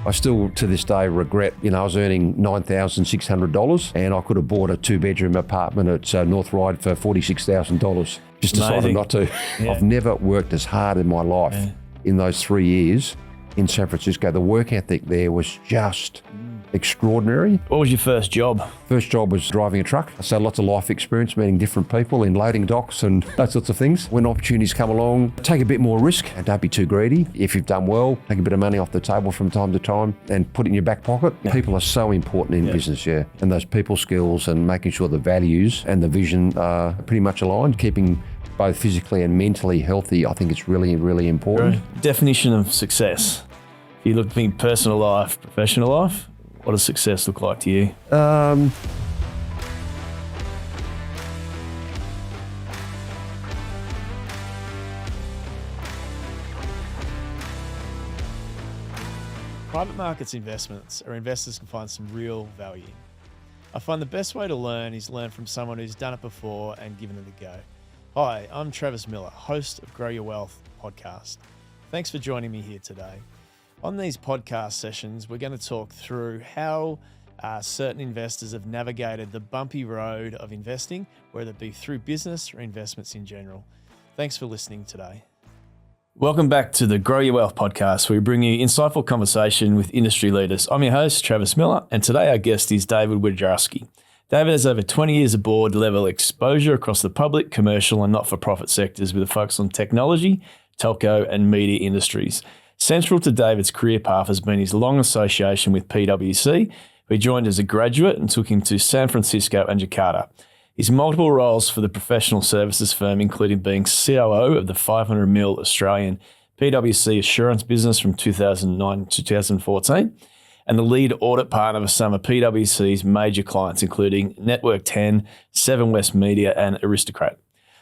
I still, to this day, regret, I was earning $9,600 and I could have bought a 2-bedroom apartment at North Ryde for $46,000. Just decided not to. Yeah. I've never worked as hard in my life in those 3 years in San Francisco. The work ethic there was just extraordinary. What was your first job? First job was driving a truck. So lots of life experience, meeting different people in loading docks and those sorts of things. When opportunities come along, take a bit more risk and don't be too greedy. If you've done well, take a bit of money off the table from time to time and put it in your back pocket. Yeah. People are so important in business, and those people skills and making sure the values and the vision are pretty much aligned, keeping both physically and mentally healthy. I think it's really, really important. Right. Definition of success. If you look at personal life, professional life, what does success look like to you? Private markets investments are investors can find some real value. I find the best way to learn is learn from someone who's done it before and given it a go. Hi, I'm Travis Miller, host of Grow Your Wealth podcast. Thanks for joining me here today. On these podcast sessions, we're going to talk through how certain investors have navigated the bumpy road of investing, whether it be through business or investments in general. Thanks for listening today. Welcome back to the Grow Your Wealth podcast, where we bring you insightful conversation with industry leaders. I'm your host, Travis Miller, and today our guest is David Wiadrowski. David has over 20 years of board-level exposure across the public, commercial and not-for-profit sectors with a focus on technology, telco and media industries. Central to David's career path has been his long association with PwC, who he joined as a graduate and took him to San Francisco and Jakarta. His multiple roles for the professional services firm, including being COO of the 500 mil Australian PwC assurance business from 2009 to 2014, and the lead audit partner for some of PwC's major clients, including Network 10, Seven West Media, and Aristocrat.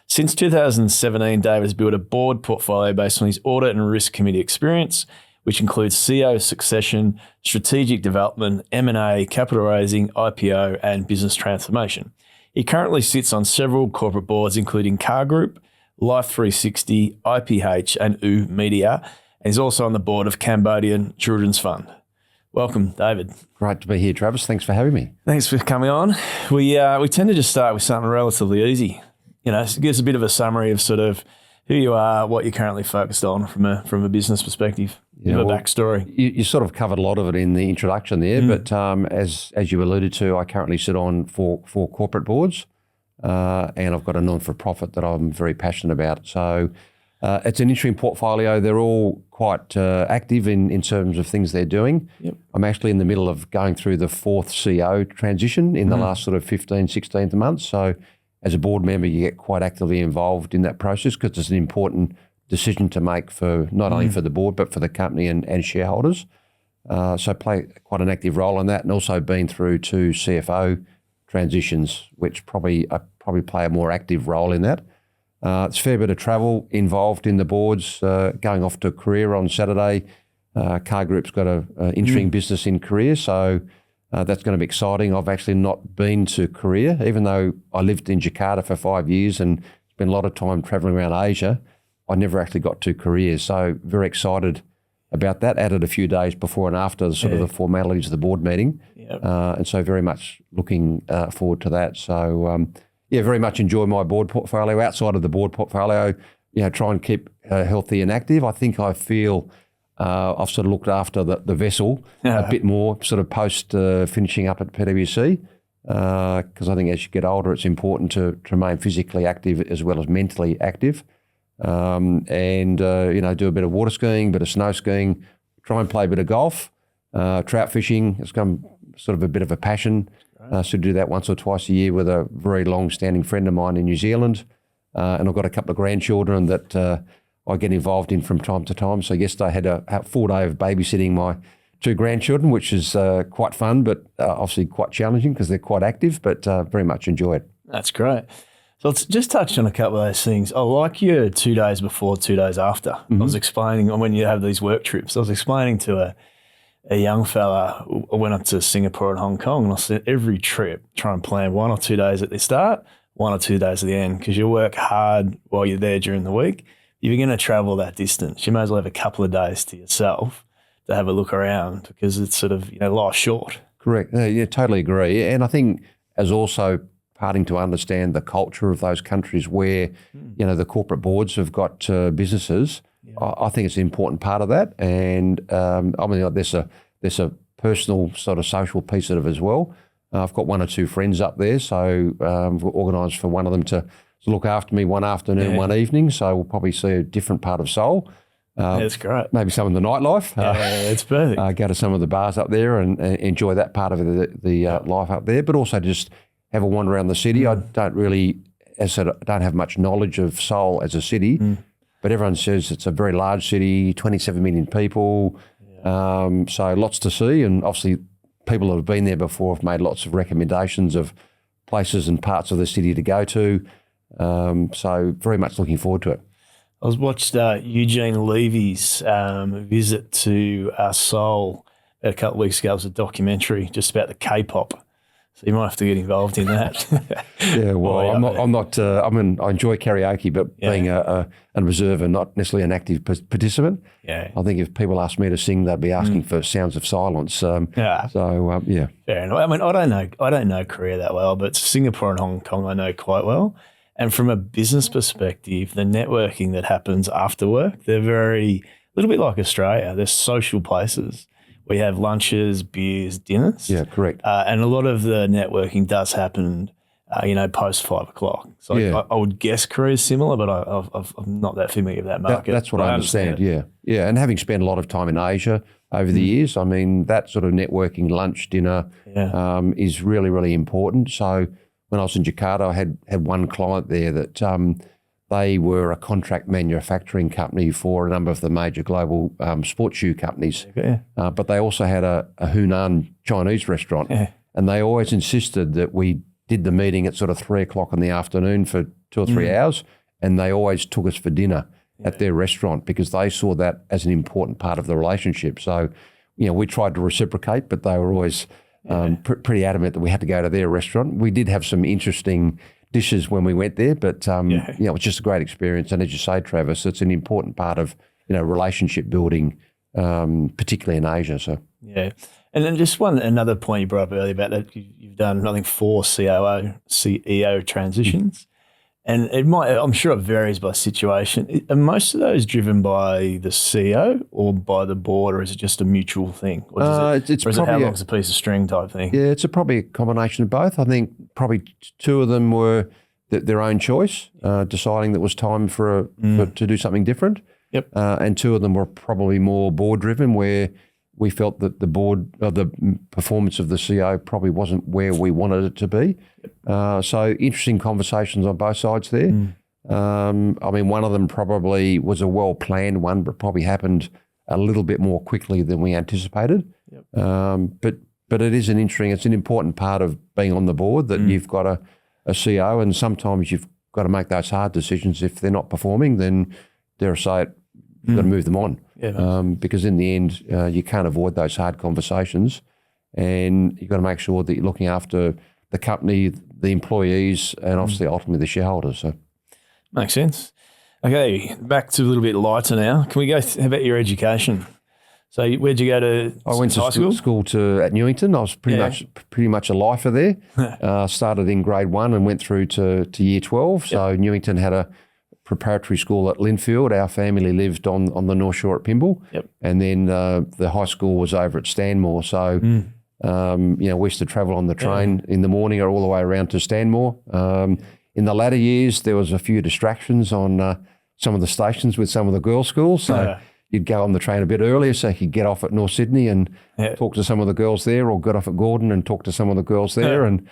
Since 2017, David has built a board portfolio based on his audit and risk committee experience, which includes CEO succession, strategic development, M&A, capital raising, IPO, and business transformation. He currently sits on several corporate boards, including Car Group, Life 360, IPH, and U Media, and he's also on the board of Cambodian Children's Fund. Welcome, David. Great to be here, Travis. Thanks for having me. Thanks for coming on. We tend to just start with something relatively easy. Give us a bit of a summary of sort of who you are, what you're currently focused on from a business perspective. A backstory. You sort of covered a lot of it in the introduction there, but as you alluded to, I currently sit on four corporate boards, and I've got a non-for-profit that I'm very passionate about. So it's an interesting portfolio. They're all quite active in terms of things they're doing. Yep. I'm actually in the middle of going through the fourth CEO transition in the last sort of 15, 16 months. So as a board member, you get quite actively involved in that process because it's an important decision to make for not only for the board, but for the company and shareholders. So play quite an active role in that, and also been through 2 CFO transitions, which probably play a more active role in that. It's a fair bit of travel involved in the boards, going off to Korea on Saturday. Car Group's got an interesting business in Korea, so that's going to be exciting. I've actually not been to Korea, even though I lived in Jakarta for 5 years and spent a lot of time traveling around Asia. I never actually got to Korea, so very excited about that. Added a few days before and after the the formalities of the board meeting, and so very much looking forward to that. So very much enjoy my board portfolio. Outside of the board portfolio, try and keep healthy and active. I think I feel I've sort of looked after the vessel a bit more, sort of post finishing up at PwC, because I think as you get older, it's important to remain physically active as well as mentally active. And do a bit of water skiing, a bit of snow skiing, try and play a bit of golf, trout fishing. It's become sort of a bit of a passion. So do that once or twice a year with a very long-standing friend of mine in New Zealand. And I've got a couple of grandchildren that I get involved in from time to time. So yesterday I had a full day of babysitting my 2 grandchildren, which is quite fun, but obviously quite challenging because they're quite active, but very much enjoy it. That's great. So let's just touch on a couple of those things. I like your 2 days before, 2 days after. I was explaining when you have these work trips, I was explaining to a young fella, I went up to Singapore and Hong Kong, and I said every trip, try and plan 1 or 2 days at the start, 1 or 2 days at the end, because you work hard while you're there during the week. If you're going to travel that distance, you may as well have a couple of days to yourself to have a look around because it's sort of, life's short. Correct. Yeah, totally agree. And I think as also starting to understand the culture of those countries where, the corporate boards have got businesses, I think it's an important part of that. And there's a personal sort of social piece of it as well. I've got one or two friends up there, so we've organised for one of them to look after me one afternoon, one evening. So we'll probably see a different part of Seoul. That's great. Maybe some of the nightlife. It's perfect. Go to some of the bars up there and enjoy that part of the life up there, but also just have a wander around the city. I don't really, as I said, I don't have much knowledge of Seoul as a city, but everyone says it's a very large city, 27 million people, so lots to see. And obviously people that have been there before have made lots of recommendations of places and parts of the city to go to. So very much looking forward to it. I watched Eugene Levy's visit to Seoul a couple of weeks ago. It was a documentary just about the K-pop. So you might have to get involved in that. Yeah, well, I enjoy karaoke, but being an observer, not necessarily an active participant. Yeah. I think if people ask me to sing, they'd be asking for Sounds of Silence. So, yeah. Fair enough. I mean, I don't know Korea that well, but Singapore and Hong Kong I know quite well. And from a business perspective, the networking that happens after work, they're a little bit like Australia. They're social places. We have lunches, beers, dinners. Yeah, correct. And a lot of the networking does happen, post 5 o'clock. So I would guess Korea is similar, but I'm not that familiar with that market. That's what I understand. Yeah. And having spent a lot of time in Asia over the years, I mean, that sort of networking, lunch, dinner is really, really important. So when I was in Jakarta, I had one client there that they were a contract manufacturing company for a number of the major global sports shoe companies. Okay. But they also had a Hunan Chinese restaurant. Yeah. And they always insisted that we did the meeting at sort of 3 o'clock in the afternoon for 2 or 3 hours. And they always took us for dinner at their restaurant because they saw that as an important part of the relationship. So, we tried to reciprocate, but they were always pretty adamant that we had to go to their restaurant. We did have some interesting dishes when we went there, but it was just a great experience. And as you say, Travis, it's an important part of relationship building, particularly in Asia. So and then just another point you brought up earlier about that you've done I think 4 CEO transitions, and I'm sure it varies by situation. Are most of those driven by the CEO or by the board, or is it just a mutual thing? Or is it how long's a piece of string type thing? Yeah, it's probably a combination of both. I think probably 2 of them were their own choice, deciding that it was time to do something different. Yep. And 2 of them were probably more board driven, where we felt that the performance of the CEO probably wasn't where we wanted it to be. So interesting conversations on both sides there. I mean, one of them probably was a well-planned one, but probably happened a little bit more quickly than we anticipated. Yep. But it's an important part of being on the board that you've got a CEO, and sometimes you've got to make those hard decisions. If they're not performing, then dare I say it, you've got to move them on. Yeah, because in the end, you can't avoid those hard conversations, and you've got to make sure that you're looking after the company, the employees, and obviously ultimately the shareholders. So makes sense. Okay, back to a little bit lighter now. Can we go? How about your education? So where'd you go to? I went to school at Newington. I was pretty much a lifer there. Started in grade 1 and went through to year 12. So Newington had a preparatory school at Linfield. Our family lived on the North Shore at Pymble. Yep. And then the high school was over at Stanmore. So, we used to travel on the train in the morning or all the way around to Stanmore. In the latter years, there was a few distractions on some of the stations with some of the girls' schools. So you'd go on the train a bit earlier so you could get off at North Sydney and talk to some of the girls there, or get off at Gordon and talk to some of the girls there. And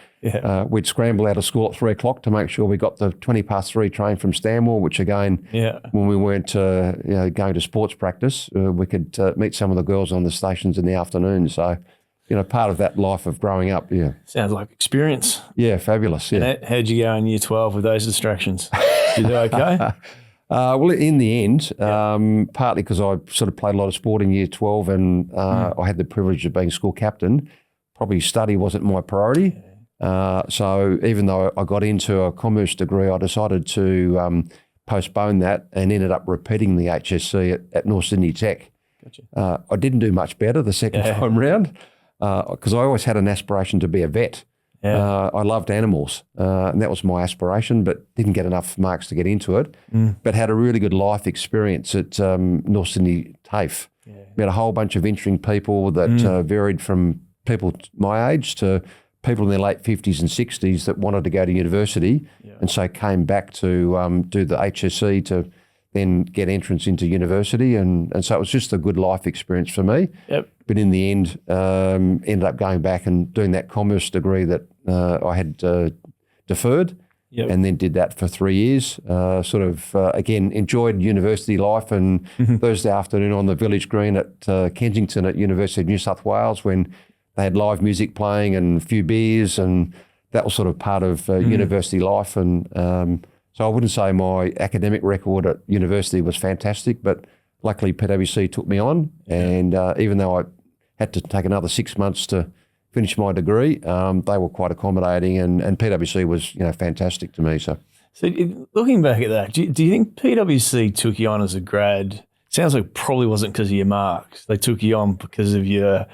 we'd scramble out of school at 3 o'clock to make sure we got the 3:20 train from Stanmore, which again, when we weren't going to sports practice, we could meet some of the girls on the stations in the afternoon. So, part of that life of growing up, Sounds like experience. Yeah, fabulous. Yeah. And how'd you go in year 12 with those distractions? Did you do okay? Well, in the end, partly because I sort of played a lot of sport in year 12 and I had the privilege of being school captain, probably study wasn't my priority. So even though I got into a commerce degree, I decided to postpone that and ended up repeating the HSC at North Sydney Tech. Gotcha. I didn't do much better the second time round because I always had an aspiration to be a vet. Yeah. I loved animals, and that was my aspiration, but didn't get enough marks to get into it. But had a really good life experience at North Sydney TAFE. Yeah. Met a whole bunch of interesting people that varied from people my age to people in their late 50s and 60s that wanted to go to university and so came back to do the HSC to then get entrance into university. And so it was just a good life experience for me. Yep. But in the end, ended up going back and doing that commerce degree that I had deferred. Yep. And then did that for 3 years. Again, enjoyed university life and Thursday afternoon on the village green at Kensington at University of New South Wales when they had live music playing and a few beers, and that was sort of part of university life. And so I wouldn't say my academic record at university was fantastic, but luckily PwC took me on. And even though I had to take another 6 months to finish my degree, they were quite accommodating, and PwC was fantastic to me. So looking back at that, do you think PwC took you on as a grad? Sounds like probably wasn't because of your marks. They took you on because of your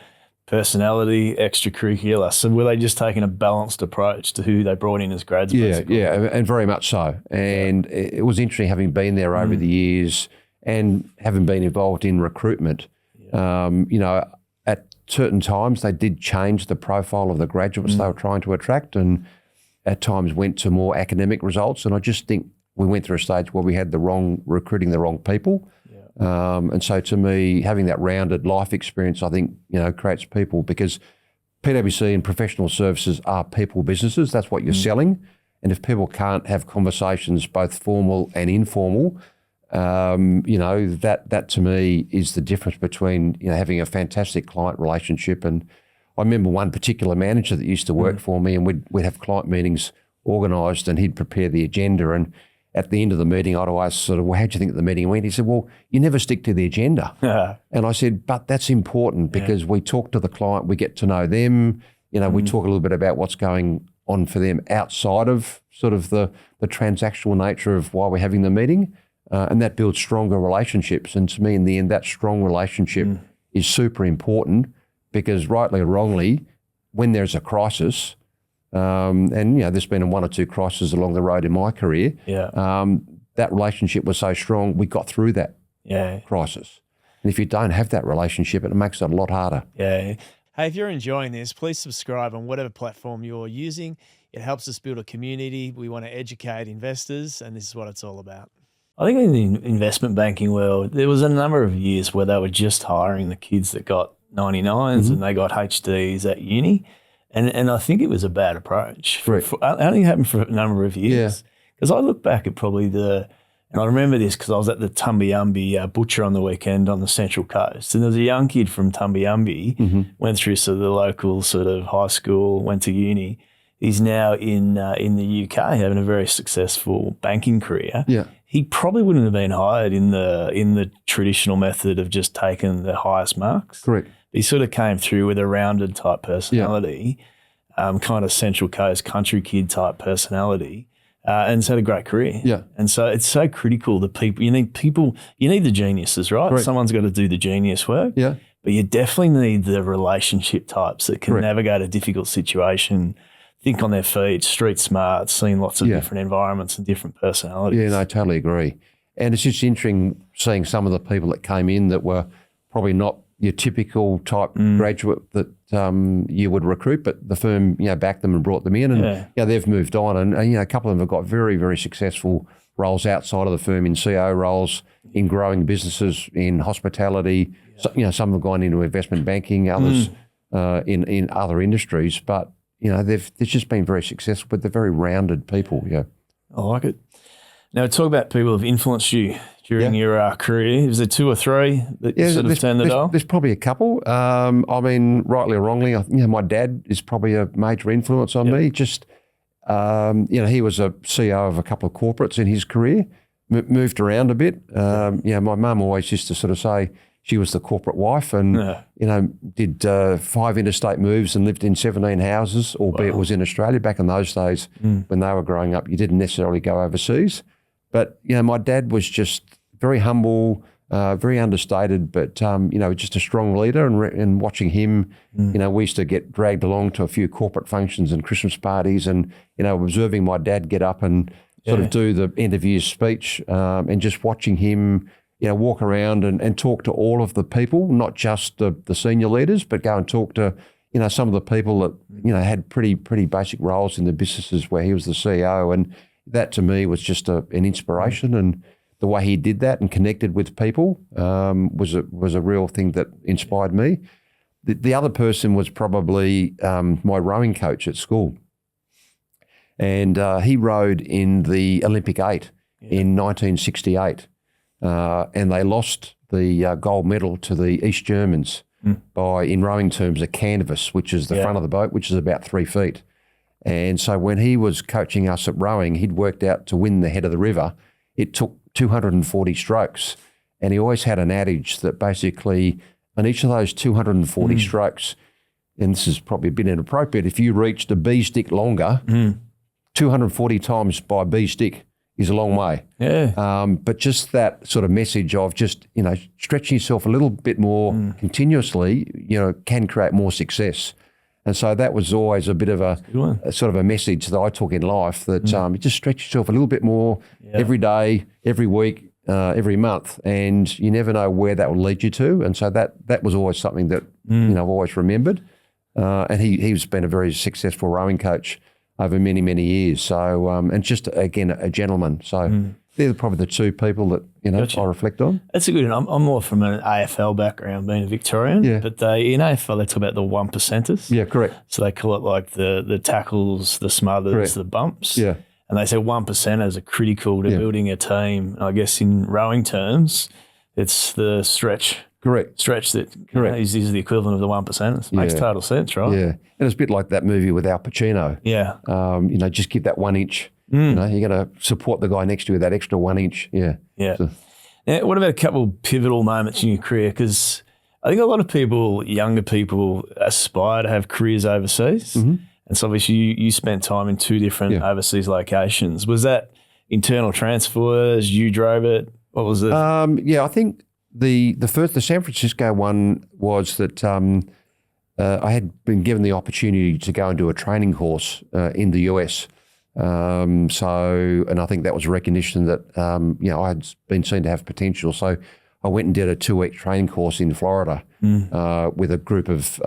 personality, extracurricular. So were they just taking a balanced approach to who they brought in as grads? Basically? Yeah, and very much so. And it was interesting having been there over the years and having been involved in recruitment. At certain times they did change the profile of the graduates they were trying to attract, and at times went to more academic results. And I just think we went through a stage where we had recruiting the wrong people. And so to me, having that rounded life experience, I think, creates people, because PwC and professional services are people businesses. That's what you're selling. And if people can't have conversations, both formal and informal, that to me is the difference between, having a fantastic client relationship. And I remember one particular manager that used to work for me, and we'd have client meetings organised and he'd prepare the agenda. And at the end of the meeting, I'd always sort of, well, how'd you think that the meeting went? He said, well, you never stick to the agenda. And I said, but that's important because we talk to the client, we get to know them, we talk a little bit about what's going on for them outside of sort of the transactional nature of why we're having the meeting. And that builds stronger relationships. And to me, in the end, that strong relationship is super important, because rightly or wrongly, when there's a crisis, and there's been one or two crises along the road in my career. That relationship was so strong, we got through that crisis. And if you don't have that relationship, it makes it a lot harder. Hey, if you're enjoying this, please subscribe on whatever platform you're using. It helps us build a community. We want to educate investors, and this is what it's all about. I think in the investment banking world, there was a number of years where they were just hiring the kids that got 99s and they got HDs at uni. And I think it was a bad approch. I think it happened for a number of years. Because I look back at probably and I remember this because I was at the Tumbiumbi butcher on the weekend on the Central Coast. And there was a young kid from Tumbiumbi, went through sort of the local sort of high school, went to uni. He's now in the UK having a very successful banking career. He probably wouldn't have been hired in the traditional method of just taking the highest marks. Correct. He sort of came through with a rounded type personality, kind of Central Coast country kid type personality, and has had a great career. And so it's so critical that you need the geniuses, right? Correct. Someone's got to do the genius work. But you definitely need the relationship types that can navigate a difficult situation, think on their feet, street smart, seen lots of different environments and different personalities. Yeah, no, I totally agree. And it's just interesting seeing some of the people that came in that were probably not your typical type graduate that you would recruit, but the firm, backed them and brought them in, and they've moved on, and a couple of them have got very, very successful roles outside of the firm, in CEO roles, in growing businesses, in hospitality. So, some have gone into investment banking, others in other industries, but they've just been very successful. But they're very rounded people. I like it. Now, talk about people who've influenced you during your career. Is there two or three that you sort of turned the dial? There's probably a couple. Rightly or wrongly, my dad is probably a major influence on me. Just, he was a CEO of a couple of corporates in his career, moved around a bit. My mum always used to sort of say she was the corporate wife and, did 5 interstate moves and lived in 17 houses, albeit it was in Australia. Back in those days when they were growing up, you didn't necessarily go overseas. But, my dad was just very humble, very understated, but just a strong leader. And watching him, we used to get dragged along to a few corporate functions and Christmas parties, and observing my dad get up and sort of do the end of year speech, and just watching him, walk around and talk to all of the people, not just the senior leaders, but go and talk to some of the people that had pretty basic roles in the businesses where he was the CEO, and that to me was just an inspiration. And the way he did that and connected with people was a real thing that inspired me. The other person was probably my rowing coach at school, and he rowed in the Olympic 8 in 1968, and they lost the gold medal to the East Germans by, in rowing terms, a canvas, which is the front of the boat, which is about 3 feet. And so when he was coaching us at rowing, he'd worked out to win the head of the river, it took 240 strokes. And he always had an adage that basically on each of those 240 strokes, and this is probably a bit inappropriate, if you reached a B stick longer, 240 times by B stick is a long way. Yeah. But just that sort of message of just, stretching yourself a little bit more continuously, can create more success. And so that was always a bit of a sort of a message that I took in life, that you just stretch yourself a little bit more every day, every week, every month, and you never know where that will lead you to. And so that was always something that I've always remembered. And he's been a very successful rowing coach over many, many years. So and just again a gentleman. So they're probably the two people that I reflect on. That's a good one. I'm more from an AFL background, being a Victorian. Yeah. But in AFL they talk about the one percenters. Yeah, correct. So they call it like the tackles, the smothers, the bumps. Yeah. And they say 1%ers are critical to building a team. I guess in rowing terms, it's the stretch. Correct. Stretch that is the equivalent of the 1%ers. Makes total sense, right? Yeah. And it's a bit like that movie with Al Pacino. Yeah. Just give that 1 inch. You're going to support the guy next to you with that extra 1 inch. Yeah. Yeah. So. Now, what about a couple of pivotal moments in your career? Because I think a lot of people, younger people, aspire to have careers overseas. And so obviously you spent time in 2 different overseas locations. Was that internal transfers? You drove it? What was it? I think the San Francisco one was that I had been given the opportunity to go and do a training course in the US. And I think that was recognition that, I had been seen to have potential. So I went and did a 2-week training course in Florida with a group of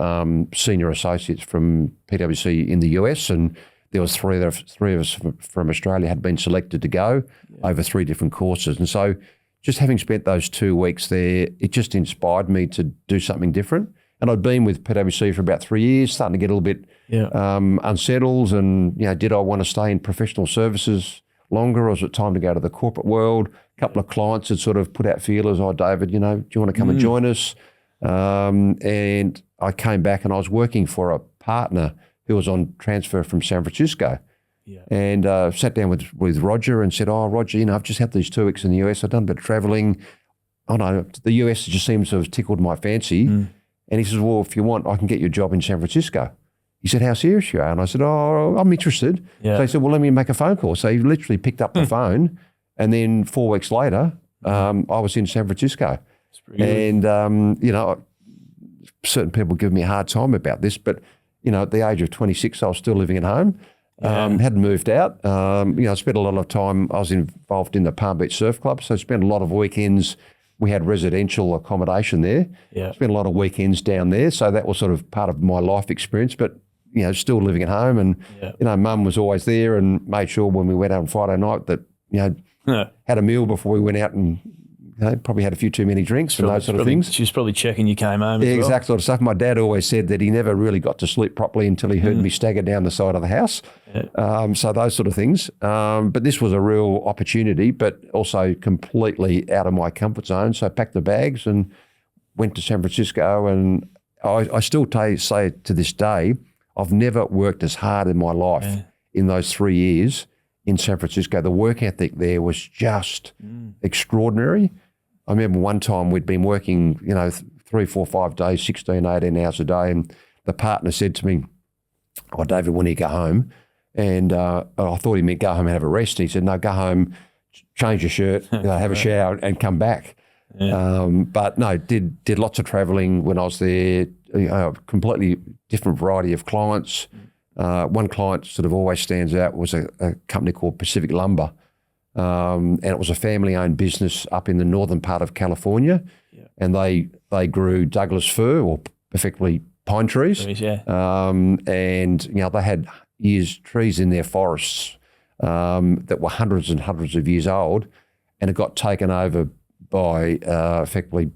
senior associates from PwC in the US, and there was three of us from Australia had been selected to go over 3 different courses. And so just having spent those 2 weeks there, it just inspired me to do something different. And I'd been with PwC for about 3 years, starting to get a little bit unsettled. And, did I want to stay in professional services longer, or was it time to go to the corporate world? A couple of clients had sort of put out feelers, David, do you want to come and join us? And I came back and I was working for a partner who was on transfer from San Francisco. Yeah. And sat down with Roger and said, Roger, I've just had these 2 weeks in the US. I've done a bit of traveling. The US just seems to have tickled my fancy. And he says, well, if you want, I can get you a job in San Francisco. He said, how serious you are? And I said, I'm interested. Yeah. So he said, well, let me make a phone call. So he literally picked up the phone, and then 4 weeks later, I was in San Francisco. And, certain people give me a hard time about this, but, at the age of 26, I was still living at home. Hadn't moved out. I spent a lot of time, I was involved in the Palm Beach Surf Club, so I spent a lot of weekends. We had residential accommodation there. Yeah. Spent a lot of weekends down there, so that was sort of part of my life experience, but, still living at home. And, Mum was always there and made sure when we went out on Friday night that, had a meal before we went out and, probably had a few too many drinks and those sort of things. She was probably checking you came home as well. Exact sort of stuff. My dad always said that he never really got to sleep properly until he heard me stagger down the side of the house. Yeah. So those sort of things. But this was a real opportunity, but also completely out of my comfort zone. So I packed the bags and went to San Francisco. And I still say to this day, I've never worked as hard in my life in those 3 years in San Francisco. The work ethic there was just extraordinary. I remember one time we'd been working, 3, 4, 5 days, 16, 18 hours a day, and the partner said to me, David, when you go home? And I thought he meant go home and have a rest. He said, no, go home, change your shirt, have a shower and come back. But no, did lots of travelling when I was there. Completely different variety of clients. One client sort of always stands out was a company called Pacific Lumber, and it was a family-owned business up in the northern part of California, and they grew Douglas fir, or effectively pine trees, and they had trees in their forests that were hundreds and hundreds of years old, and it got taken over by effectively,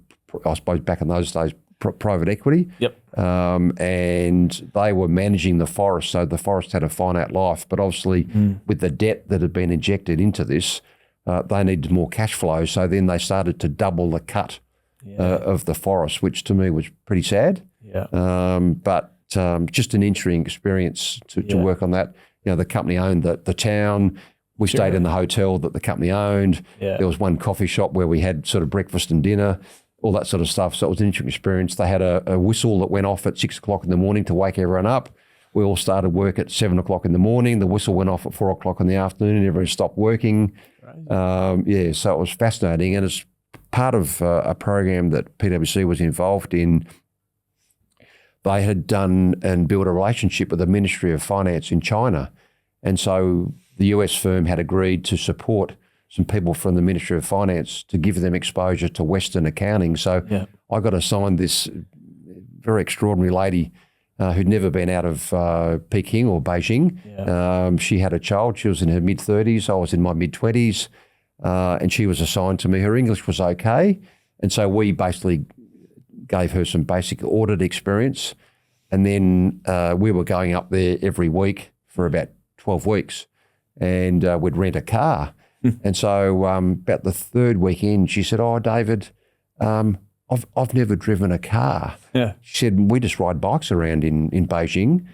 I suppose back in those days, private equity. And they were managing the forest, so the forest had a finite life. But obviously, with the debt that had been injected into this, they needed more cash flow. So then they started to double the cut of the forest, which to me was pretty sad. But just an interesting experience to work on that. The company owned the town. We stayed in the hotel that the company owned. There was one coffee shop where we had sort of breakfast and dinner, all that sort of stuff. So it was an interesting experience. They had a whistle that went off at 6 o'clock in the morning to wake everyone up. We all started work at 7 o'clock in the morning. The whistle went off at 4 o'clock in the afternoon and everyone stopped working. So it was fascinating. And as part of a program that PwC was involved in, they had done and built a relationship with the Ministry of Finance in China. And so the US firm had agreed to support some people from the Ministry of Finance to give them exposure to Western accounting. So I got assigned this very extraordinary lady who'd never been out of Peking or Beijing. She had a child. She was in her mid-30s. I was in my mid-20s. And she was assigned to me. Her English was okay. And so we basically gave her some basic audit experience. And then we were going up there every week for about 12 weeks. And we'd rent a car. And so about the third weekend, she said, "Oh, David, I've never driven a car." She said, "We just ride bikes around in Beijing.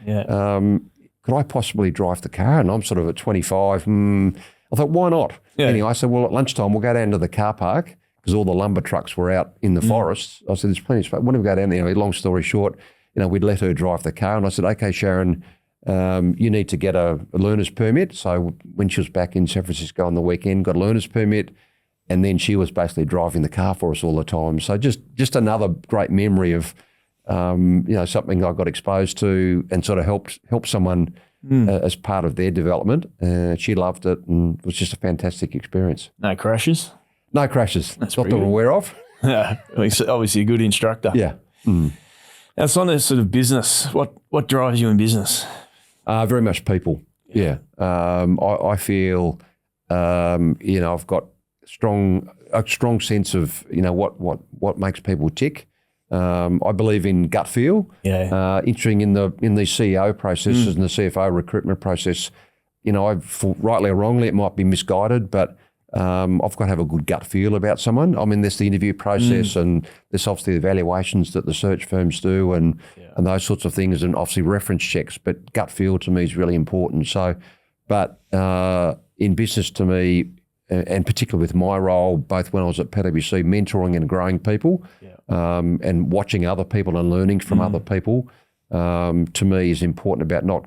Could I possibly drive the car?" And I'm sort of at 25. I thought, why not? Anyway, I said, well, at lunchtime, we'll go down to the car park because all the lumber trucks were out in the forests. I said, there's plenty of space. Why don't we go down there? Long story short, we'd let her drive the car. And I said, okay, Sharon, you need to get a learner's permit. So when she was back in San Francisco on the weekend, got a learner's permit, and then she was basically driving the car for us all the time. So just another great memory of something I got exposed to and sort of helped someone as part of their development. She loved it, and it was just a fantastic experience. No crashes? No crashes. That's not that I'm aware of. Obviously a good instructor. Yeah. Now, it's on this sort of business. What drives you in business? Very much people. Yeah. I feel, I've got a strong sense of, what makes people tick. I believe in gut feel. Entering in the CEO processes and the CFO recruitment process, rightly or wrongly, it might be misguided, but I've got to have a good gut feel about someone. I mean, there's the interview process and there's obviously the evaluations that the search firms do and those sorts of things, and obviously reference checks, but gut feel to me is really important. So, but in business to me, and particularly with my role, both when I was at PwC, mentoring and growing people and watching other people and learning from other people, to me is important about not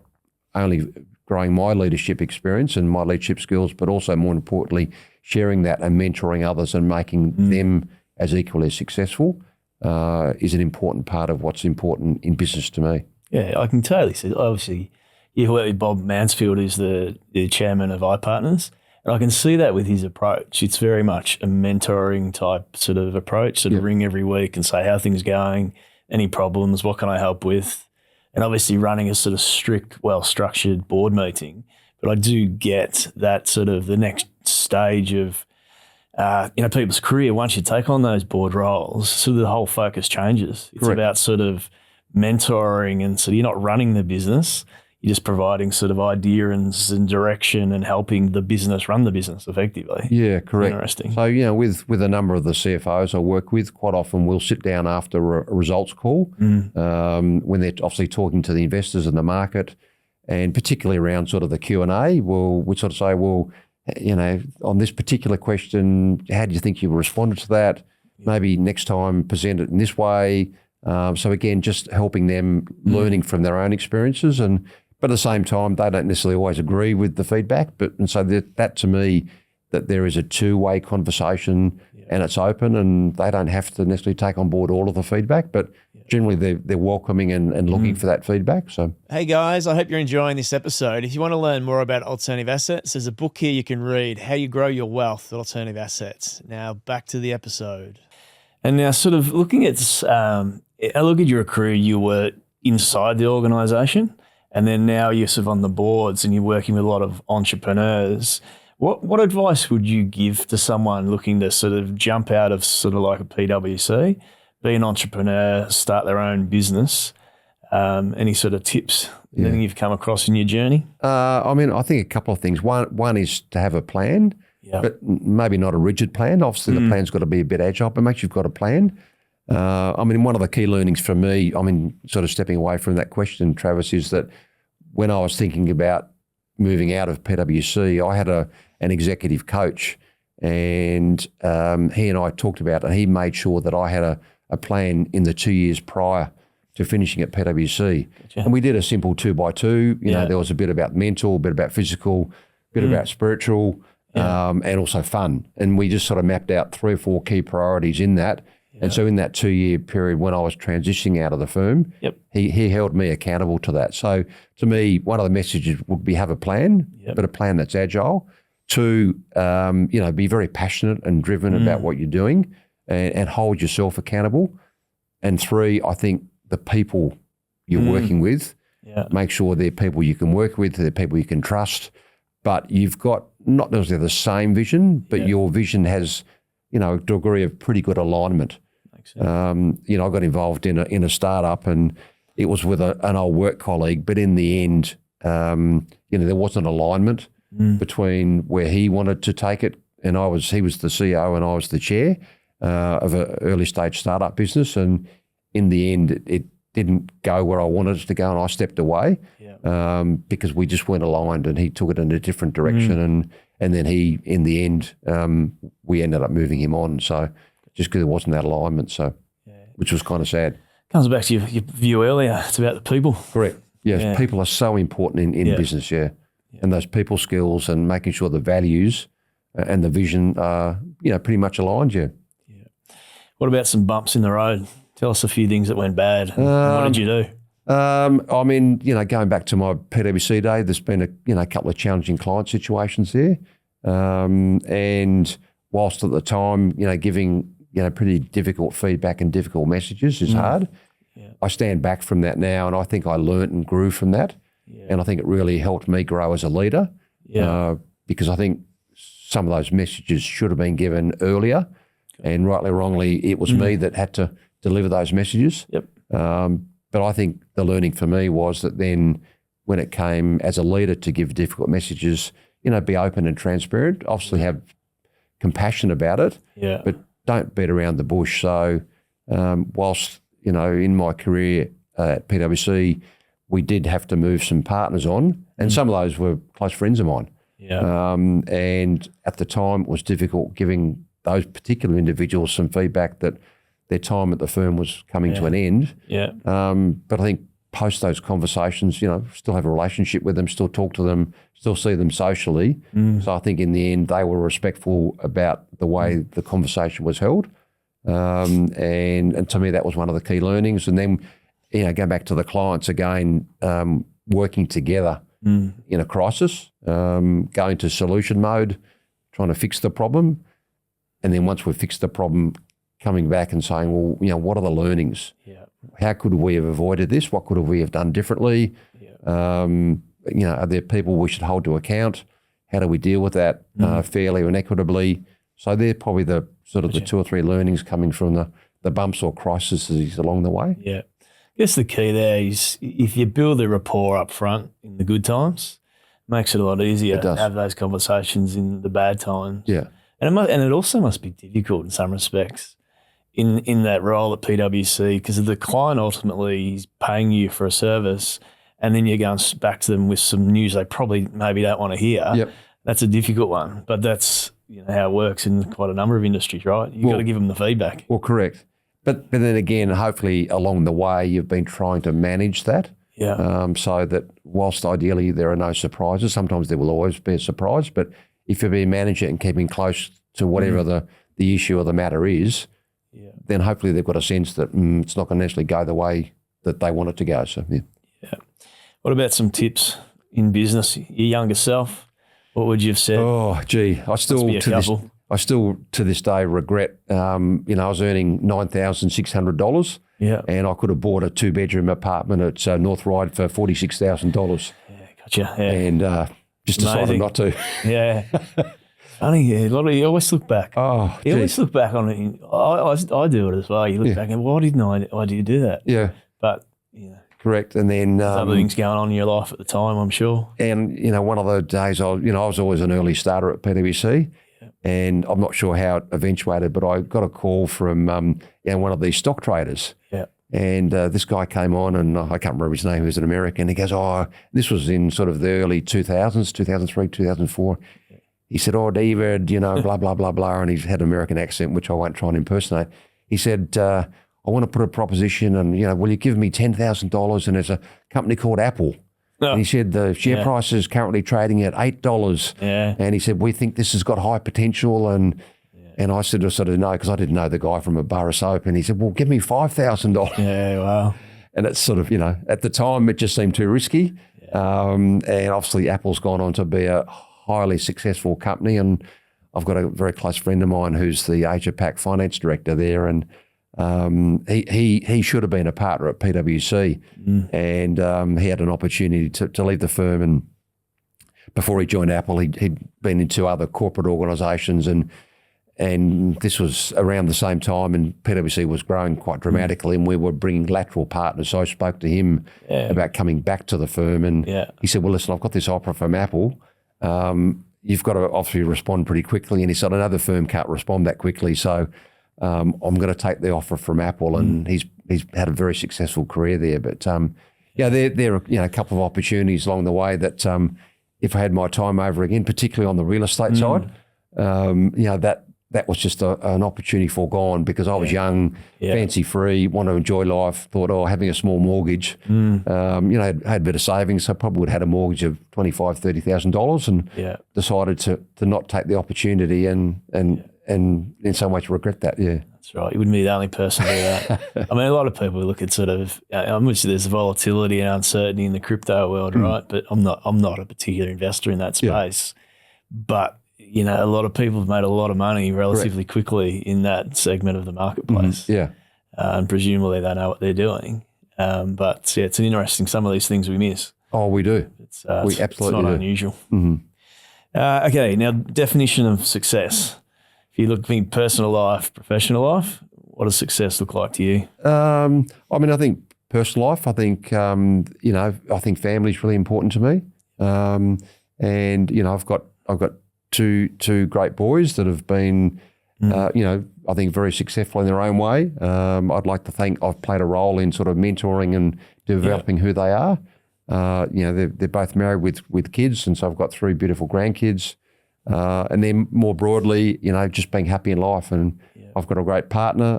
only growing my leadership experience and my leadership skills, but also more importantly, sharing that and mentoring others and making them as equally successful is an important part of what's important in business to me. Yeah, I can totally see. Obviously, you've worked with Bob Mansfield, who's the chairman of iPartners, and I can see that with his approach. It's very much a mentoring type sort of approach, sort of ring every week and say, how are things going, any problems, what can I help with? And obviously running a sort of strict, well-structured board meeting. But I do get that sort of the next stage of, people's career. Once you take on those board roles, sort of the whole focus changes. It's about sort of mentoring, and so you're not running the business. You're just providing sort of ideas and direction and helping the business run the business effectively. Yeah, correct. Interesting. So, with a number of the CFOs I work with, quite often we'll sit down after a results call when they're obviously talking to the investors in the market, and particularly around sort of the Q&A, we sort of say, well, on this particular question, how do you think you responded to that? Maybe next time present it in this way. So again, just helping them learning from their own experiences, but at the same time, they don't necessarily always agree with the feedback. And so that to me, that there is a two-way conversation and it's open, and they don't have to necessarily take on board all of the feedback, but generally they're welcoming and looking for that feedback. So, hey guys, I hope you're enjoying this episode. If you want to learn more about alternative assets, there's a book here you can read, How You Grow Your Wealth with Alternative Assets. Now back to the episode. And now sort of looking at, I look at your career, you were inside the organisation, and then now you're sort of on the boards and you're working with a lot of entrepreneurs. What advice would you give to someone looking to sort of jump out of sort of like a PwC, be an entrepreneur, start their own business? Any sort of tips, anything you've come across in your journey? I mean, I think a couple of things. One is to have a plan, but maybe not a rigid plan. Obviously, the plan's got to be a bit agile, but make sure you've got a plan. I mean, one of the key learnings for me, I mean, sort of stepping away from that question, Travis, is that when I was thinking about moving out of PwC, I had an executive coach, and he and I talked about it, and he made sure that I had a plan in the 2 years prior to finishing at PwC. Gotcha. And we did a simple 2x2. You know, there was a bit about mental, a bit about physical, a bit about spiritual, and also fun. And we just sort of mapped out 3 or 4 key priorities in that. And so in that 2-year period when I was transitioning out of the firm, he held me accountable to that. So to me, one of the messages would be have a plan, but a plan that's agile. 2, be very passionate and driven about what you're doing and hold yourself accountable. And 3, I think the people you're working with, make sure they're people you can work with, they're people you can trust, but you've got not necessarily the same vision, but your vision has, a degree of pretty good alignment. I got involved in a startup, and it was with an old work colleague, but in the end, there wasn't alignment between where he wanted to take it, and he was the CEO and I was the chair of an early stage startup business, and in the end, it didn't go where I wanted it to go, and I stepped away because we just weren't aligned, and he took it in a different direction, and then he, in the end, we ended up moving him on. So just because there wasn't that alignment, which was kind of sad. Comes back to your view earlier. It's about the people. Correct. Yes, people are so important in business, and those people skills and making sure the values and the vision are, pretty much aligned, What about some bumps in the road? Tell us a few things that went bad. What did you do? I mean, going back to my PwC day, there's been a couple of challenging client situations there. And whilst at the time, giving, pretty difficult feedback and difficult messages is hard, I stand back from that now, and I think I learnt and grew from that. And I think it really helped me grow as a leader because I think some of those messages should have been given earlier, and rightly or wrongly, it was me that had to deliver those messages. But I think the learning for me was that then when it came as a leader to give difficult messages, be open and transparent, obviously have compassion about it, but don't beat around the bush. So whilst, in my career at PwC, we did have to move some partners on, and some of those were close friends of mine. And at the time, it was difficult giving those particular individuals some feedback that their time at the firm was coming to an end. But I think post those conversations, still have a relationship with them, still talk to them, still see them socially. So I think in the end, they were respectful about the way the conversation was held. And to me, that was one of the key learnings. And then, going back to the clients again, working together in a crisis, going to solution mode, trying to fix the problem. And then once we've fixed the problem, coming back and saying, well, what are the learnings? How could we have avoided this? What could we have done differently? Are there people we should hold to account? How do we deal with that fairly and equitably? So they're probably the sort of the 2 or 3 learnings coming from the bumps or crises along the way. I guess the key there is if you build the rapport up front in the good times, it makes it a lot easier to have those conversations in the bad times. And it also must be difficult in some respects in that role at PwC, because the client ultimately is paying you for a service, and then you're going back to them with some news they probably maybe don't want to hear. That's a difficult one, but that's how it works in quite a number of industries, right? You've got to give them the feedback. Well, correct. But then again, hopefully along the way you've been trying to manage that. So that whilst ideally there are no surprises, sometimes there will always be a surprise, but if you've been managing it and keeping close to whatever the the issue or the matter is, then hopefully they've got a sense that it's not going to necessarily go the way that they want it to go. So, Yeah. What about some tips in business? Your younger self, what would you have said? Oh, gee, I still to this day regret. I was earning $9,600. Yeah. And I could have bought a 2-bedroom apartment at North Ryde for $46,000. Yeah, gotcha. Yeah. And just decided not to. Yeah. Funny, yeah. You always look back. Oh, you always look back on it. I do it as well. You look back and why did you do that? Yeah. But, correct. And then other things going on in your life at the time, I'm sure. And, one of those days, I was always an early starter at PwC. Yeah. And I'm not sure how it eventuated, but I got a call from one of these stock traders. Yeah. And this guy came on, and I can't remember his name, he was an American. He goes, this was in sort of the early 2000s, 2003, 2004. Yeah. He said, David, blah, blah, blah, blah. And he had an American accent, which I won't try and impersonate. He said, I want to put a proposition and, will you give me $10,000? And there's a company called Apple. Oh. And he said the share price is currently trading at $8. Yeah. And he said, we think this has got high potential. And I said, no, because I didn't know the guy from a bar of soap. And he said, well, give me $5,000. Yeah, wow. And it's sort of, at the time, it just seemed too risky. Yeah. And obviously Apple's gone on to be a highly successful company. And I've got a very close friend of mine who's the Asia Pac finance director there. And he should have been a partner at PwC. And he had an opportunity to leave the firm. And before he joined Apple, he'd been in 2 other corporate organisations, and this was around the same time, and PwC was growing quite dramatically, and we were bringing lateral partners. So I spoke to him about coming back to the firm, and he said, well, listen, I've got this offer from Apple. You've got to obviously respond pretty quickly. And he said, another firm can't respond that quickly, so I'm going to take the offer from Apple. And he's had a very successful career there. But, there are a couple of opportunities along the way that if I had my time over again, particularly on the real estate side, that was just an opportunity forgone because I was young, fancy-free, wanted to enjoy life, thought, having a small mortgage, had a bit of savings, so probably would have had a mortgage of $25,000, $30,000 and decided to not take the opportunity and in some ways regret that, That's right. You wouldn't be the only person to do that. I mean, a lot of people look at sort of, obviously there's volatility and uncertainty in the crypto world, right? But I'm not a particular investor in that space. But a lot of people have made a lot of money relatively quickly in that segment of the marketplace. And presumably they know what they're doing. But it's an interesting, some of these things we miss. Oh, we do. We absolutely it's not do. unusual. Okay, now definition of success. If you look at personal life, professional life, what does success look like to you? I think personal life, I think family is really important to me. And I've got two great boys that have been, I think very successful in their own way. I'd like to think I've played a role in sort of mentoring and developing who they are. They're both married with kids, and so I've got 3 beautiful grandkids. And then more broadly, just being happy in life. And I've got a great partner.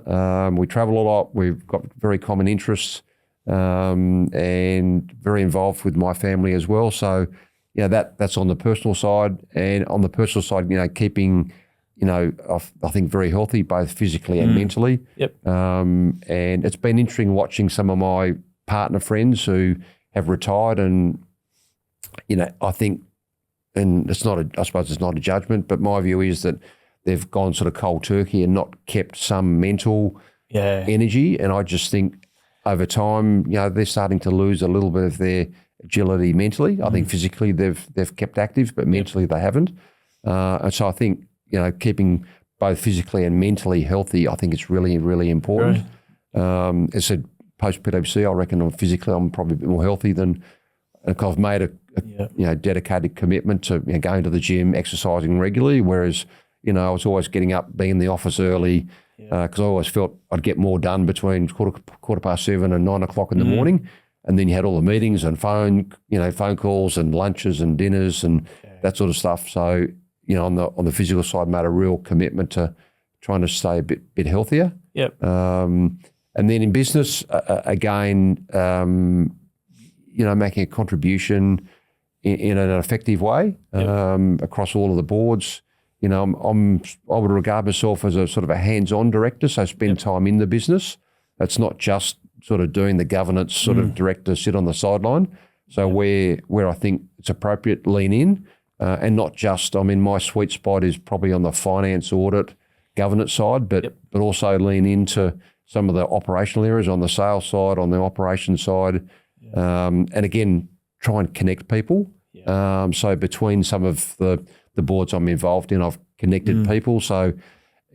We travel a lot. We've got very common interests, and very involved with my family as well. So, that's on the personal side. And on the personal side, keeping, I think very healthy, both physically and mentally. And it's been interesting watching some of my partner friends who have retired, and, I think, and I suppose it's not a judgment, but my view is that they've gone sort of cold turkey and not kept some mental energy. And I just think over time, they're starting to lose a little bit of their agility mentally. I think physically they've kept active, but mentally they haven't. And so I think, keeping both physically and mentally healthy, I think it's really, really important. As I said, post PwC, I reckon physically I'm probably a bit more healthy than, because I've made a dedicated commitment to going to the gym, exercising regularly, whereas, I was always getting up, being in the office early, because I always felt I'd get more done between quarter past 7 and 9 o'clock in the morning. And then you had all the meetings and phone calls and lunches and dinners and that sort of stuff. So, on the physical side, made a real commitment to trying to stay a bit healthier. And then in business, again, making a contribution in an effective way across all of the boards. I would regard myself as a sort of a hands-on director, so spend time in the business. It's not just sort of doing the governance sort of director, sit on the sideline. So where I think it's appropriate, lean in, and not just, my sweet spot is probably on the finance, audit, governance side, but also lean into some of the operational areas on the sales side, on the operations side, and again, try and connect people. So between some of the boards I'm involved in, I've connected people. So,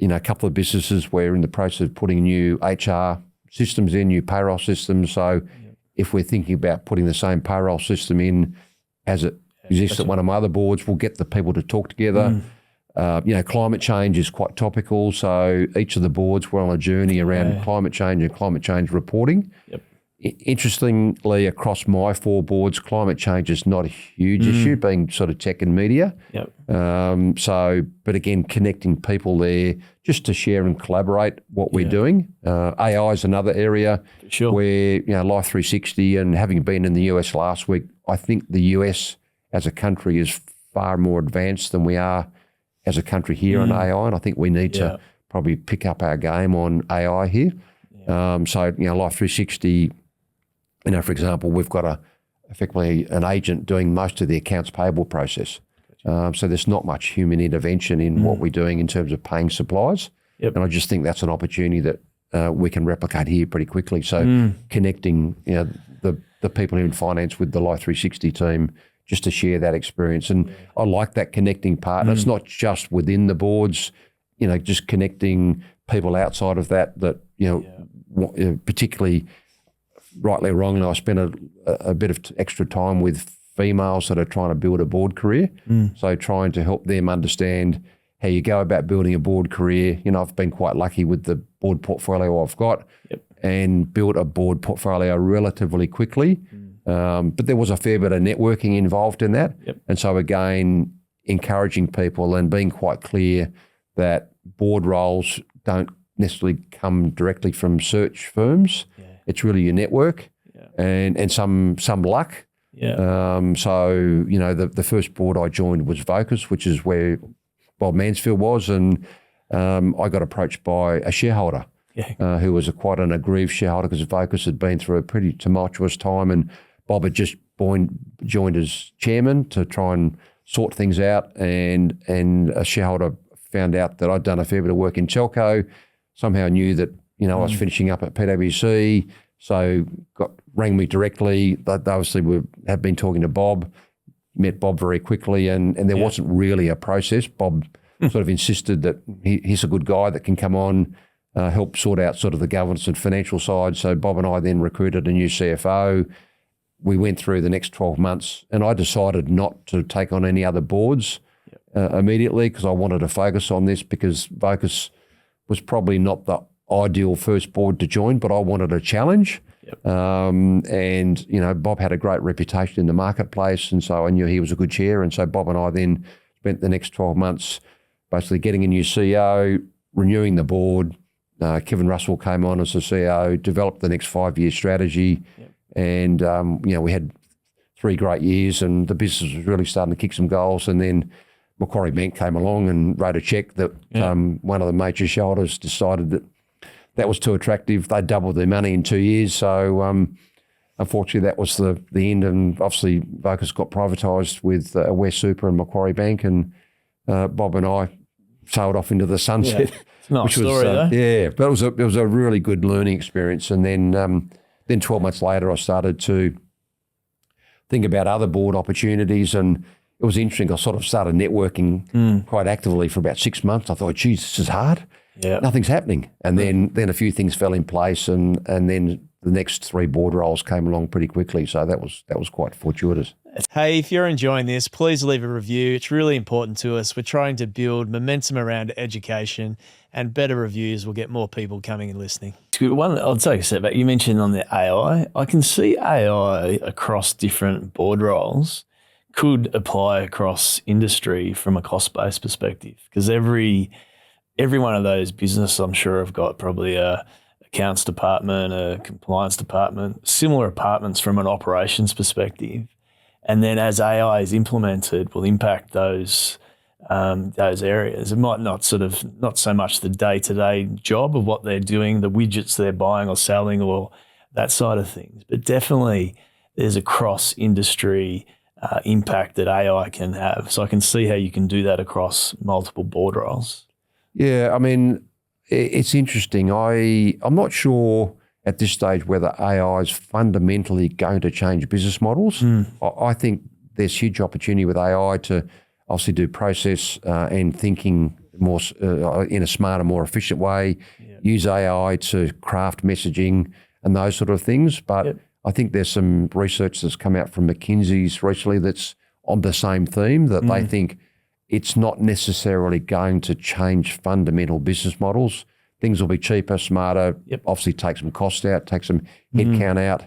a couple of businesses we're in the process of putting new HR systems in, new payroll systems. So if we're thinking about putting the same payroll system in as it exists at one of my other boards, we'll get the people to talk together. Climate change is quite topical. So each of the boards, we're on a journey around climate change and climate change reporting. Interestingly, across my 4 boards, climate change is not a huge issue, being sort of tech and media. But again, connecting people there just to share and collaborate what we're doing. AI is another area where, Life 360, and having been in the US last week, I think the US as a country is far more advanced than we are as a country here on AI, and I think we need to probably pick up our game on AI here. Life 360, for example, we've got effectively an agent doing most of the accounts payable process. So there's not much human intervention in what we're doing in terms of paying suppliers. And I just think that's an opportunity that we can replicate here pretty quickly. So connecting the people in finance with the Life 360 team just to share that experience. And I like that connecting part. And it's not just within the boards, just connecting people outside of that, particularly rightly or wrongly, I spent a bit of extra time with females that are trying to build a board career. So trying to help them understand how you go about building a board career. I've been quite lucky with the board portfolio I've got and built a board portfolio relatively quickly. But there was a fair bit of networking involved in that. And so again, encouraging people and being quite clear that board roles don't necessarily come directly from search firms. It's really your network and some luck. The first board I joined was Vocus, which is where Bob Mansfield was, and I got approached by a shareholder who was quite an aggrieved shareholder because Vocus had been through a pretty tumultuous time, and Bob had just joined as chairman to try and sort things out, and a shareholder found out that I'd done a fair bit of work in telco, somehow knew that I was finishing up at PwC, so rang me directly. They obviously had been talking to Bob, met Bob very quickly, and there wasn't really a process. Bob sort of insisted that he's a good guy that can come on, help sort out sort of the governance and financial side. So Bob and I then recruited a new CFO. We went through the next 12 months, and I decided not to take on any other boards immediately because I wanted to focus on this, because Vocus was probably not the ideal first board to join, but I wanted a challenge. Bob had a great reputation in the marketplace, and so I knew he was a good chair. And so Bob and I then spent the next 12 months basically getting a new CEO, renewing the board. Kevin Russell came on as the CEO, developed the next 5-year strategy. And, we had 3 great years, and the business was really starting to kick some goals. And then Macquarie Bank came along and wrote a cheque that one of the major shareholders decided that was too attractive. They doubled their money in 2 years. So unfortunately, that was the end. And obviously, Vocus got privatised with West Super and Macquarie Bank, and Bob and I sailed off into the sunset. It's a nice story, though. Yeah, but it was a really good learning experience. And then 12 months later, I started to think about other board opportunities, and it was interesting. I sort of started networking quite actively for about 6 months. I thought, geez, this is hard. Nothing's happening. And then a few things fell in place, and then the next 3 board roles came along pretty quickly. So that was quite fortuitous. Hey, if you're enjoying this, please leave a review. It's really important to us. We're trying to build momentum around education, and better reviews will get more people coming and listening. I'll take a step back. You mentioned on the AI. I can see AI across different board roles could apply across industry from a cost-based perspective, because every one of those businesses, I'm sure, have got probably a accounts department, a compliance department, similar departments from an operations perspective. And then as AI is implemented, will impact those those areas. It might not not so much the day-to-day job of what they're doing, the widgets they're buying or selling or that side of things, but definitely there's a cross-industry impact that AI can have. So I can see how you can do that across multiple board roles. Yeah, I mean, it's interesting. I'm not sure at this stage whether AI is fundamentally going to change business models. I think there's huge opportunity with AI to obviously do process and thinking more in a smarter, more efficient way, use AI to craft messaging and those sort of things. But I think there's some research that's come out from McKinsey's recently that's on the same theme, that they think it's not necessarily going to change fundamental business models. Things will be cheaper, smarter, obviously take some cost out, take some headcount out.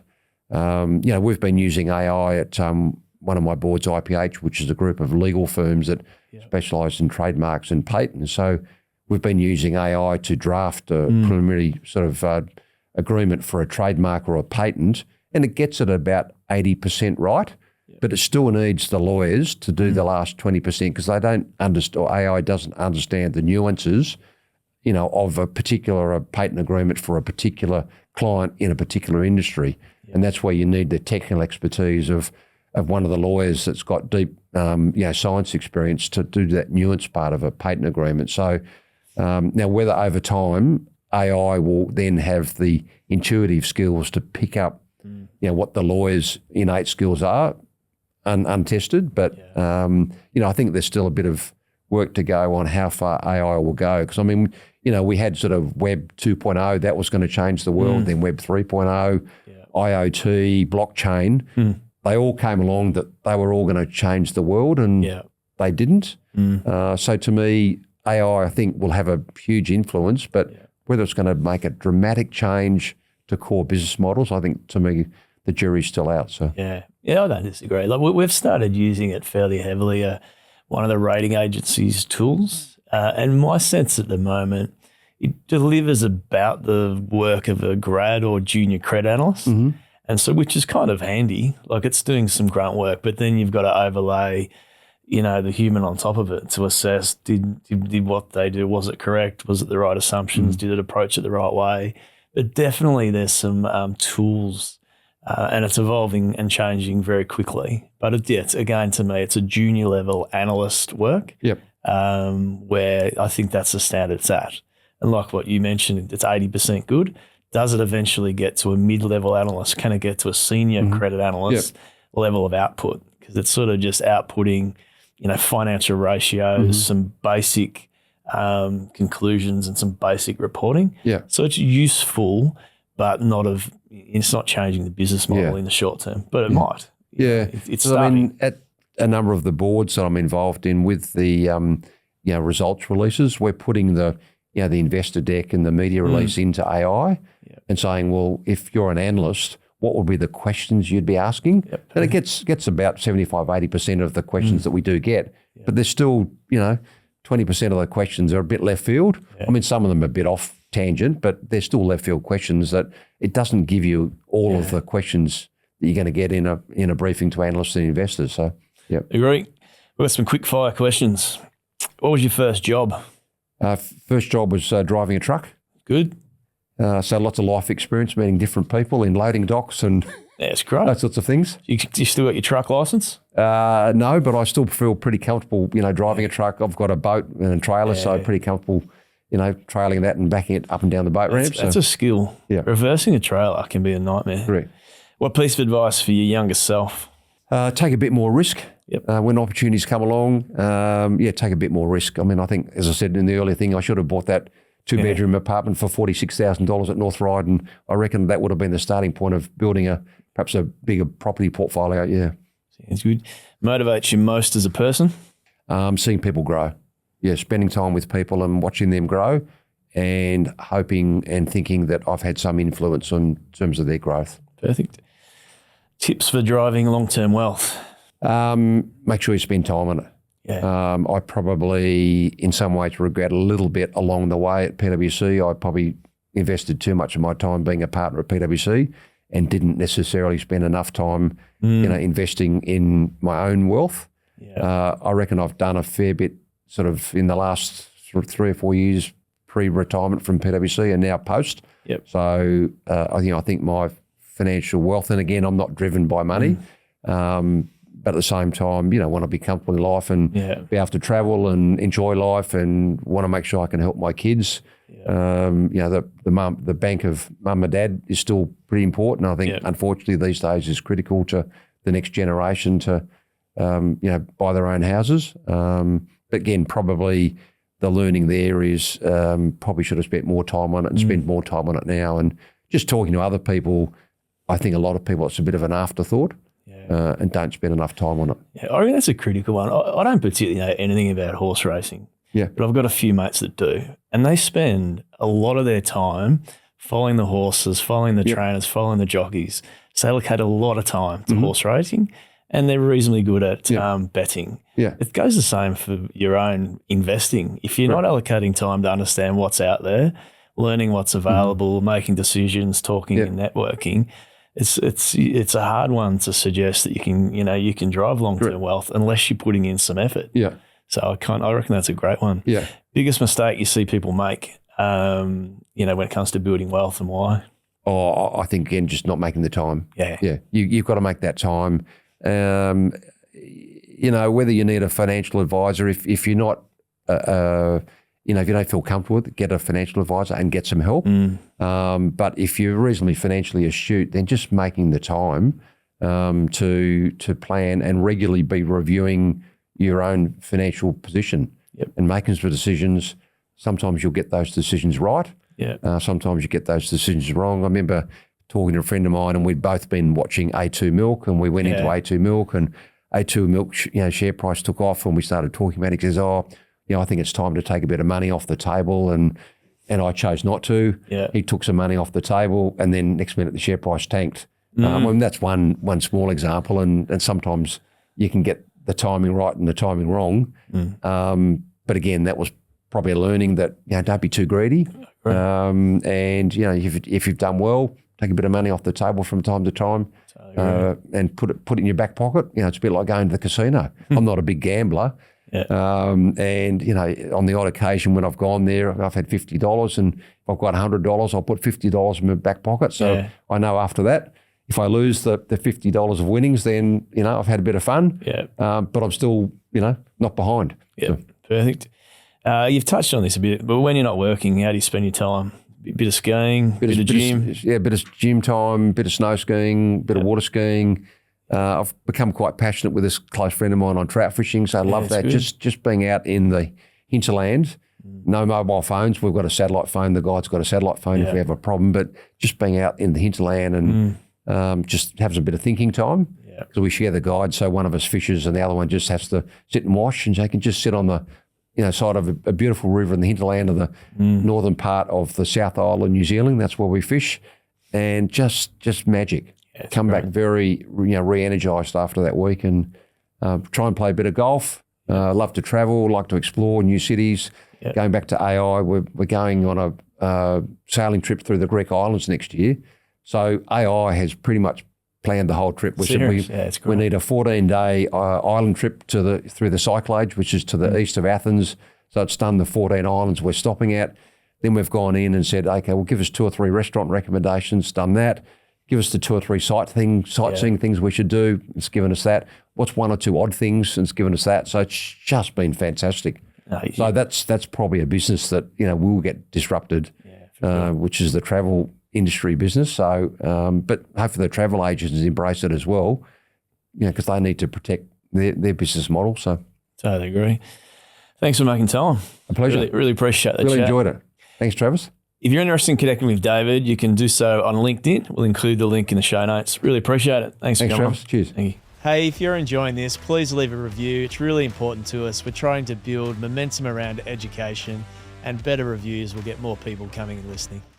We've been using AI at one of my boards, IPH, which is a group of legal firms that specialise in trademarks and patents. So we've been using AI to draft a preliminary sort of agreement for a trademark or a patent, and it gets it about 80% right, but it still needs the lawyers to do the last 20% because they don't understand, or AI doesn't understand the nuances, of a particular patent agreement for a particular client in a particular industry. And that's where you need the technical expertise of one of the lawyers that's got deep science experience to do that nuance part of a patent agreement. So now whether over time AI will then have the intuitive skills to pick up what the lawyer's innate skills are untested, but I think there's still a bit of work to go on how far AI will go. Because I mean, we had sort of Web 2.0, that was going to change the world, then Web 3.0, IoT, blockchain. They all came along that they were all going to change the world, and they didn't. So to me, AI, I think, will have a huge influence, but whether it's going to make a dramatic change to core business models, I think, to me, the jury's still out. So I don't disagree. Like we've started using it fairly heavily. One of the rating agencies' tools, and my sense at the moment, it delivers about the work of a grad or junior credit analyst. And so, which is kind of handy, like it's doing some grunt work, but then you've got to overlay, the human on top of it to assess, did what they do, was it correct? Was it the right assumptions? Did it approach it the right way? But definitely there's some tools and it's evolving and changing very quickly. But again, to me, it's a junior level analyst work where I think that's the standard it's at. And like what you mentioned, it's 80% good. Does it eventually get to a mid-level analyst? Can it get to a senior credit analyst level of output? Because it's sort of just outputting, financial ratios, some basic conclusions and some basic reporting. So it's useful, but it's not changing the business model in the short term, but it might. It's starting. I mean, at a number of the boards that I'm involved in with the results releases, we're putting the investor deck and the media release into AI and saying, well, if you're an analyst, what would be the questions you'd be asking? And it gets about 75, 80% of the questions that we do get. But there's still, 20% of the questions are a bit left field. I mean, some of them are a bit off tangent, but they're still left field questions that it doesn't give you all of the questions that you're going to get in a briefing to analysts and investors. So, Agree. We've got some quick fire questions. What was your first job? First job was driving a truck. Good. So lots of life experience, meeting different people in loading docks and that's great. Those sorts of things. You still got your truck license? No, but I still feel pretty comfortable, driving a truck. I've got a boat and a trailer, so pretty comfortable, trailing that and backing it up and down the boat ramp. That's a skill. Reversing a trailer can be a nightmare. Correct. What piece of advice for your younger self? Take a bit more risk. When opportunities come along, take a bit more risk. I mean, I think, as I said in the earlier thing, I should have bought that two-bedroom apartment for $46,000 at North Ryde, and I reckon that would have been the starting point of building perhaps a bigger property portfolio. Sounds good. Motivates you most as a person? Seeing people grow. Spending time with people and watching them grow, and hoping and thinking that I've had some influence in terms of their growth. Perfect. Tips for driving long-term wealth? Make sure you spend time on it. I probably, in some ways, regret a little bit along the way at PwC. I probably invested too much of my time being a partner at PwC and didn't necessarily spend enough time, investing in my own wealth. I reckon I've done a fair bit sort of in the last sort of 3 or 4 years pre-retirement from PwC and now post. Yep. So I think my financial wealth, and again, I'm not driven by money, but at the same time, want to be comfortable in life and be able to travel and enjoy life, and want to make sure I can help my kids. The bank of mum and dad is still pretty important. I think, unfortunately, these days is critical to the next generation to, buy their own houses. But again, probably the learning there is probably should have spent more time on it and spend more time on it now. And just talking to other people, I think a lot of people, it's a bit of an afterthought. And don't spend enough time on it. Yeah, I think that's a critical one. I don't particularly know anything about horse racing, but I've got a few mates that do, and they spend a lot of their time following the horses, following the trainers, following the jockeys. So they allocate a lot of time to horse racing, and they're reasonably good at betting. Yeah. It goes the same for your own investing. If you're not allocating time to understand what's out there, learning what's available, making decisions, talking and networking, it's a hard one to suggest that you can drive long-term wealth unless you're putting in some effort. Yeah. So I reckon that's a great one. Yeah. Biggest mistake you see people make, when it comes to building wealth, and why? Oh, I think again, just not making the time. Yeah. Yeah. You've got to make that time. Whether you need a financial advisor, if you're not, if you don't feel comfortable with it, get a financial advisor and get some help. But if you're reasonably financially astute, then just making the time to plan and regularly be reviewing your own financial position and making some decisions. Sometimes you'll get those decisions right. Sometimes you get those decisions wrong. I remember talking to a friend of mine, and we'd both been watching A2 Milk, and we went into A2 Milk, and A2 Milk share price took off, and we started talking about it. He says, I think it's time to take a bit of money off the table, and I chose not to. Yeah. He took some money off the table, and then next minute the share price tanked. That's one small example, and sometimes you can get the timing right and the timing wrong. But again, that was probably a learning that don't be too greedy. And if you've done well, take a bit of money off the table from time to time, and put it in your back pocket. It's a bit like going to the casino. I'm not a big gambler. And, on the odd occasion when I've gone there, I've had $50, and if I've got $100, I'll put $50 in my back pocket. So I know after that, if I lose the $50 of winnings, then, I've had a bit of fun. But I'm still, not behind. So. Perfect. You've touched on this a bit, but when you're not working, how do you spend your time? Bit of skiing, bit of gym? Bit of gym time, bit of snow skiing, bit of water skiing. I've become quite passionate with this close friend of mine on trout fishing, so I love that. Good. Just being out in the hinterland, no mobile phones. We've got a satellite phone. The guide's got a satellite phone if we have a problem, but just being out in the hinterland and just having a bit of thinking time. So we share the guide, so one of us fishes and the other one just has to sit and wash, and they can just sit on the side of a beautiful river in the hinterland of the northern part of the South Island, New Zealand. That's where we fish, and just magic. Come back very re-energised after that week, and try and play a bit of golf. Love to travel, like to explore new cities. Going back to AI, we're going on a sailing trip through the Greek islands next year. So AI has pretty much planned the whole trip. We need a 14-day island trip through the Cyclades, which is to the east of Athens. So it's done the 14 islands we're stopping at. Then we've gone in and said, okay, well, give us 2 or 3 restaurant recommendations. Done that. Give us the 2 or 3 sightseeing things we should do. It's given us that. What's 1 or 2 odd things? And it's given us that. So it's just been fantastic. So that's probably a business that will get disrupted, which is the travel industry business. So, but hopefully the travel agents embrace it as well, because they need to protect their business model. So, totally agree. Thanks for making time. A pleasure. Really appreciate that. Really enjoyed it. Thanks, Travis. If you're interested in connecting with David, you can do so on LinkedIn. We'll include the link in the show notes. Really appreciate it. Thanks for coming. Travis. Cheers. Thank you. Hey, if you're enjoying this, please leave a review. It's really important to us. We're trying to build momentum around education, and better reviews will get more people coming and listening.